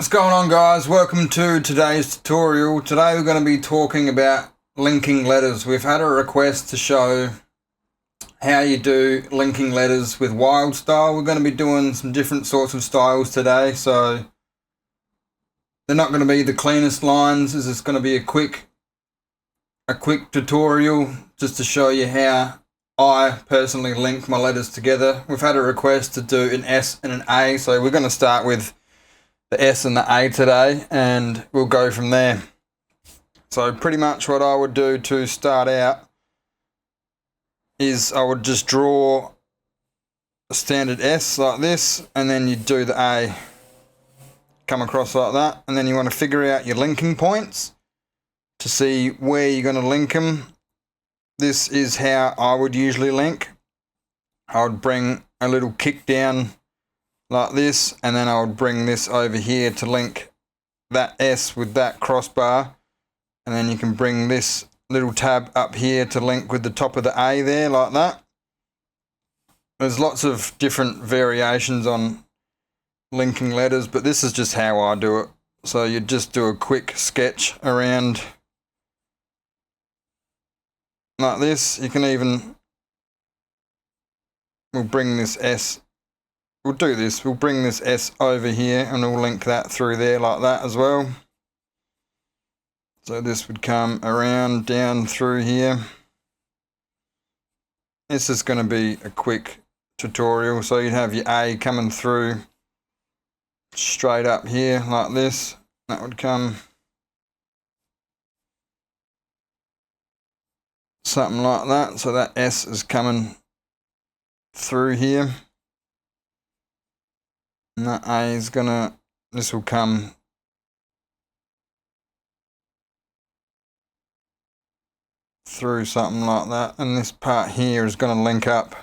What's going on, guys? Welcome to today's tutorial. Today we're going to be talking about linking letters. We've had a request to show how you do linking letters with wild style. We're going to be doing some different sorts of styles today, so they're not going to be the cleanest lines. This is going to be a quick tutorial just to show you how I personally link my letters together. We've had a request to do an S and an A, so we're going to start with the S and the A today, and we'll go from there. So pretty much what I would do to start out is I would just draw a standard S like this, and then you do the A, come across like that, and then you want to figure out your linking points to see where you're going to link them. This is how I would usually link. I would bring a little kick down like this, and then I would bring this over here to link that S with that crossbar, and then you can bring this little tab up here to link with the top of the A there like that. There's lots of different variations on linking letters, but this is just how I do it. So you just do a quick sketch around like this. You can even, we'll bring this S, we'll do this, we'll bring this S over here and we'll link that through there like that as well. So this would come around down through here. This is going to be a quick tutorial. So you'd have your A coming through straight up here like this. That would come something like that. So that S is coming through here. And that A is gonna, this will come through something like that, and this part here is going to link up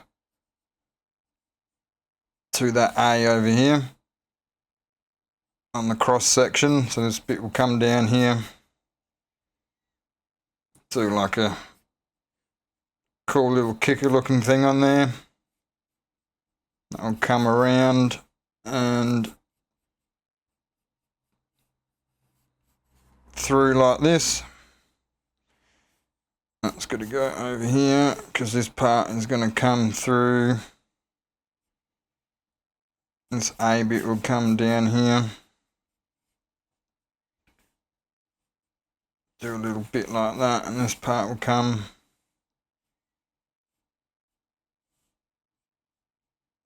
to that A over here on the cross section. So this bit will come down here to like a cool little kicker looking thing on there. That will come around and through like this. That's going to go over here because this part is going to come through. This A bit will come down here. Do a little bit like that, and this part will come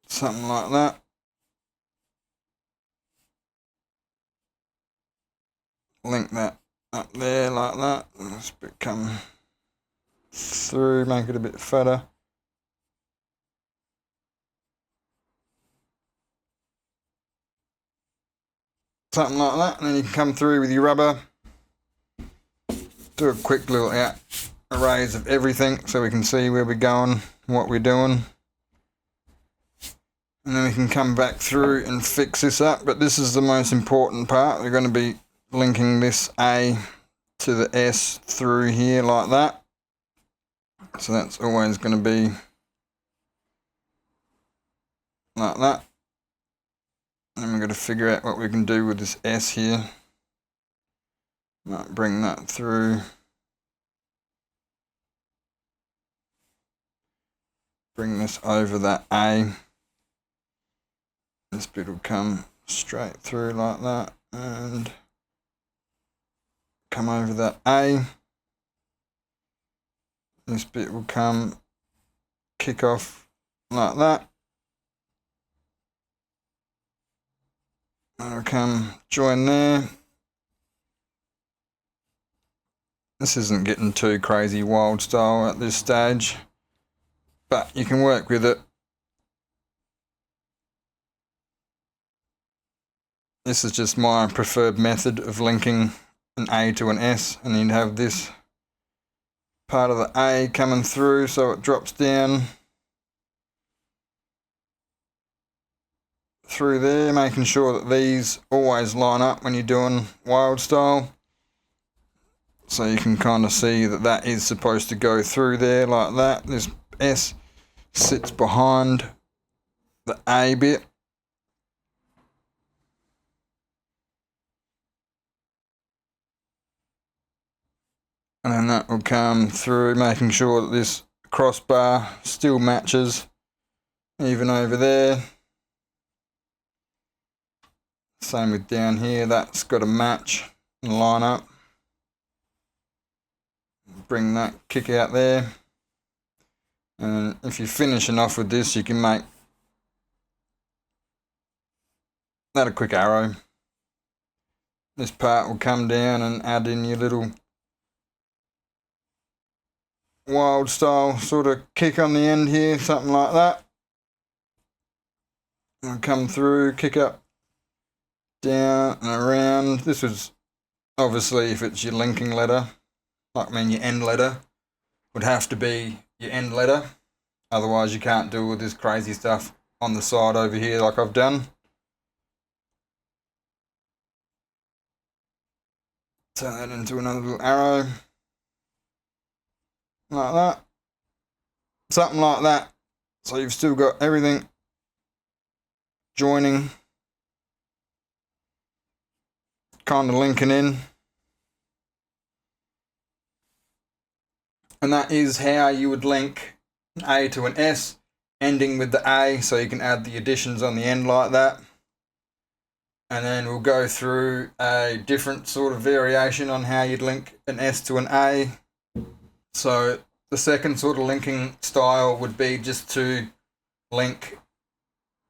something like that. Link that up there like that, and this bit come through, make it a bit fatter. Something like that, and then you can come through with your rubber. Do a quick little erase of everything so we can see where we're going, what we're doing. And then we can come back through and fix this up, but this is the most important part. We're going to be linking this A to the S through here like that. So that's always going to be like that. And we're going to figure out what we can do with this S here. Might bring that through. Bring this over that A. This bit will come straight through like that and come over that A. This bit will come kick off like that. And it'll come join there. This isn't getting too crazy wild style at this stage, but you can work with it. This is just my preferred method of linking an A to an S, and you'd have this part of the A coming through so it drops down through there, making sure that these always line up when you're doing wild style. So you can kind of see that that is supposed to go through there like that. This S sits behind the A bit. And then that will come through, making sure that this crossbar still matches even over there. Same with down here, that's got to match and line up. Bring that kick out there. And if you're finishing off with this, you can make that a quick arrow. This part will come down and add in your little wild style sort of kick on the end here, something like that. And come through, kick up, down and around. This was obviously if it's your linking letter, like your end letter would have to be your end letter. Otherwise you can't do all this crazy stuff on the side over here like I've done. Turn that into another little arrow. Like that. Something like that. So you've still got everything joining, kind of linking in. And that is how you would link an A to an S, ending with the A, so you can add the additions on the end like that. And then we'll go through a different sort of variation on how you'd link an S to an A. So the second sort of linking style would be just to link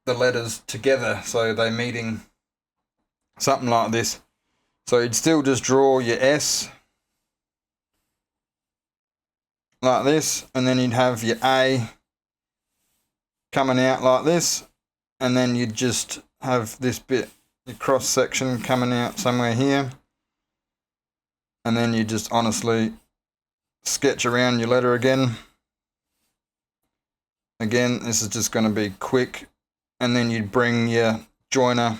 the letters together, so they're meeting, something like this. So you'd still just draw your S like this, and then you'd have your A coming out like this, and then you'd just have this bit, your cross section coming out somewhere here, and then you just honestly sketch around your letter again. Again, this is just going to be quick, and then you'd bring your joiner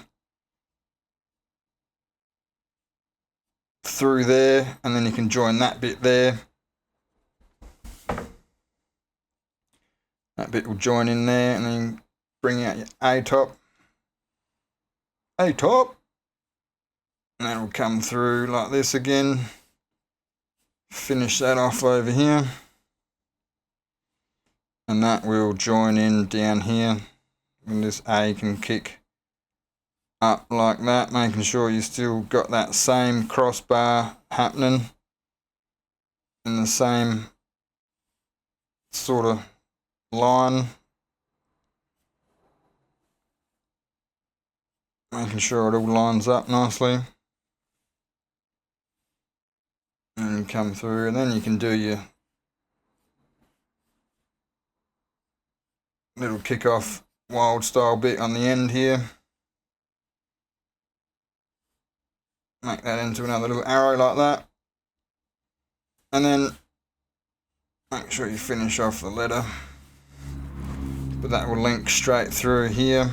through there, and then you can join that bit there. That bit will join in there, and then bring out your A-top. A-top! And that will come through like this again. Finish that off over here. And that will join in down here. And this A can kick up like that, making sure you still got that same crossbar happening in the same sort of line, making sure it all lines up nicely, and you come through, and then you can do your little kick-off wild style bit on the end here. Make that into another little arrow like that, and then make sure you finish off the letter, but that will link straight through here.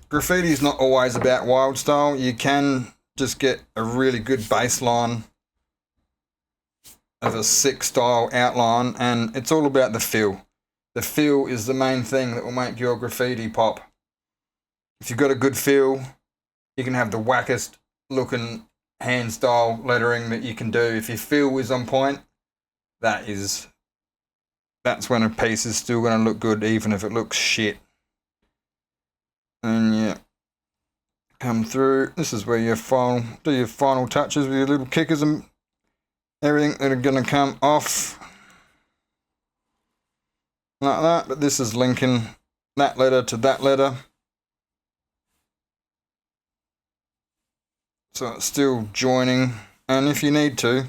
Graffiti is not always about wild style. You can just get a really good baseline of a sick style outline, and it's all about the feel. The feel is the main thing that will make your graffiti pop. If you've got a good feel, you can have the wackest looking hand style lettering that you can do. If your feel is on point, that's when a piece is still going to look good, even if it looks shit. And you come through. This is where you do your final touches with your little kickers and everything that are going to come off like that. But this is linking that letter to that letter, so it's still joining. And if you need to,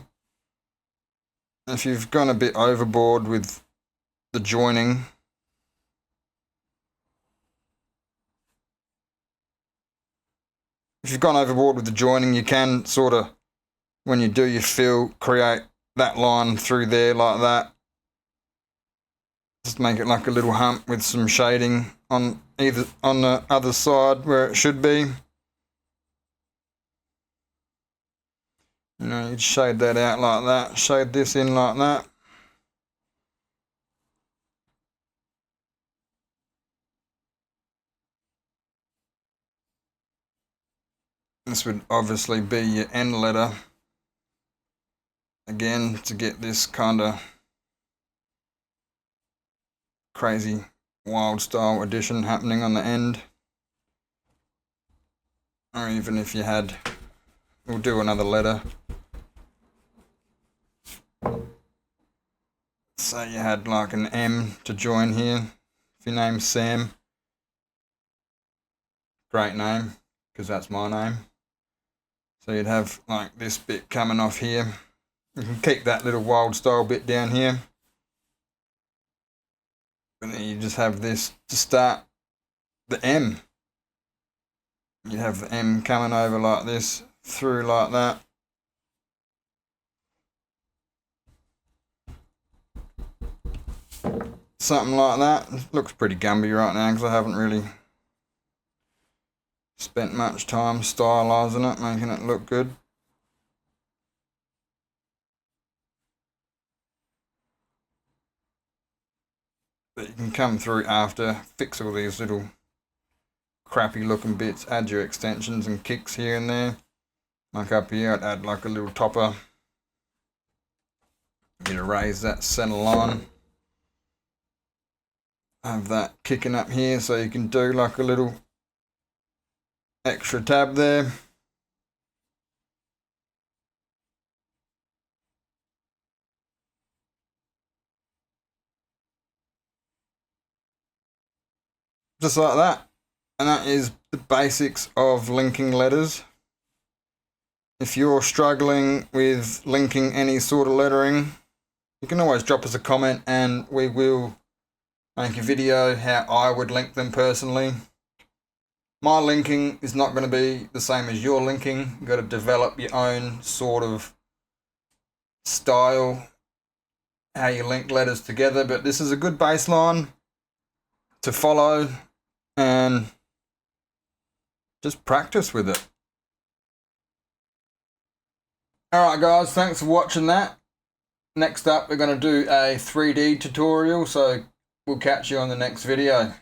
if you've gone a bit overboard with the joining, you can sort of, when you do your fill, create that line through there like that. Just make it like a little hump with some shading on the other side where it should be. You know, you'd shade that out like that, shade this in like that. This would obviously be your end letter. Again, to get this kind of crazy wild style addition happening on the end. Or even if you had, we'll do another letter. Say you had like an M to join here. If your name's Sam, great name, because that's my name. So you'd have like this bit coming off here. You can keep that little wild style bit down here. And then you just have this to start the M. You have the M coming over like this, through like that. Something like that. It looks pretty Gumby right now because I haven't really spent much time stylising it, making it look good. But you can come through after, fix all these little crappy looking bits, add your extensions and kicks here and there. Like up here, I'd add like a little topper. You'd erase that center line. Have that kicking up here so you can do like a little extra tab there. Just like that. And that is the basics of linking letters. If you're struggling with linking any sort of lettering, you can always drop us a comment and we will make a video how I would link them personally. My linking is not going to be the same as your linking. You've got to develop your own sort of style, how you link letters together, but this is a good baseline to follow and just practice with it. Alright guys, thanks for watching that. Next up we're going to do a 3D tutorial, so we'll catch you on the next video.